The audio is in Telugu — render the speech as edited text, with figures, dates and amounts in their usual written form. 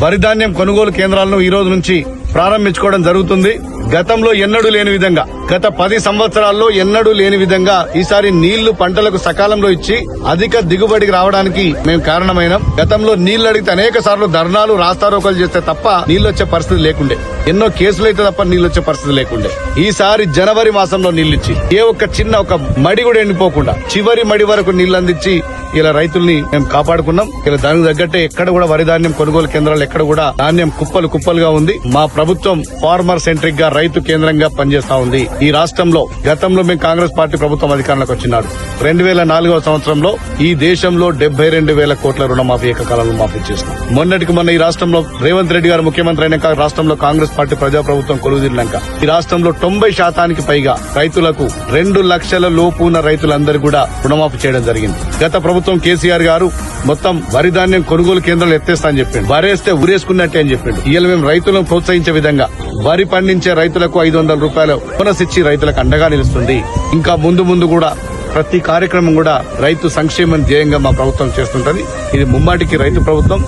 వరి ధాన్యం కొనుగోలు కేంద్రాలను ఈ రోజు నుంచి ప్రారంభించుకోవడం జరుగుతుంది. గతంలో ఎన్నడూ లేని విధంగా, గత 10 సంవత్సరాల్లో ఎన్నడూ లేని విధంగా ఈసారి నీళ్లు పంటలకు సకాలంలో ఇచ్చి అధిక దిగుబడికి రావడానికి మేము కారణమైనాం. గతంలో నీళ్లు అడిగితే అనేక సార్లు ధర్నాలు, రాస్తారోకలు చేస్తే తప్ప నీళ్లు వచ్చే పరిస్థితి లేకుండే, ఎన్నో కేసులు అయితే తప్ప నీళ్లు వచ్చే పరిస్థితి లేకుండే. ఈసారి జనవరి మాసంలో నీళ్లిచ్చి ఏ ఒక్క చిన్న ఒక మడి కూడా ఎండిపోకుండా చివరి మడి వరకు నీళ్లు అందించి ఇలా రైతుల్ని మేము కాపాడుకున్నాం. ఇలా దానికి తగ్గట్టే ఎక్కడ కూడా వరి ధాన్యం కొనుగోలు కేంద్రాలు ఎక్కడ కూడా ధాన్యం కుప్పలు కుప్పలుగా ఉంది. మా ప్రభుత్వం ఫార్మర్ సెంట్రిక్ గా, రైతు కేంద్రంగా పనిచేస్తా ఉంది. ఈ రాష్ట్రంలో గతంలో మేము కాంగ్రెస్ పార్టీ ప్రభుత్వం అధికారంలోకి వచ్చినాడు 2004వ సంవత్సరంలో ఈ దేశంలో 72,000 కోట్ల రుణమాఫీ ఏకకాలంలో మాఫీ చేసినాం. మొన్నటికి మొన్న ఈ రాష్ట్రంలో రేవంత్ రెడ్డి గారు ముఖ్యమంత్రి అయినాక రాష్ట్రంలో కాంగ్రెస్ పార్టీ ప్రజాప్రభుత్వం కొలువుదీరినాక ఈ రాష్ట్రంలో 90% పైగా రైతులకు 2 లక్షల లోపు ఉన్న రైతులందరూ కూడా రుణమాఫీ చేయడం జరిగింది. గత ప్రభుత్వం కేసీఆర్ గారు మొత్తం వరి ధాన్యం కొనుగోలు కేంద్రాలు ఎత్తేస్తా అని చెప్పిండు. వరేస్తే ఊరేసుకున్నట్టే అని చెప్పిండు. ఇవాళ మేము రైతులను ప్రోత్సహించే విధంగా వరి పండించే రైతులకు 500 రూపాయలు బోనస్ ఇచ్చి రైతులకు అండగా నిలుస్తుంది. ఇంకా ముందు ముందు కూడా ప్రతి కార్యక్రమం కూడా రైతు సంక్షేమం ధ్యేయంగా మా ప్రభుత్వం చేస్తుంటది. ఇది ముమ్మాటికి రైతు ప్రభుత్వం.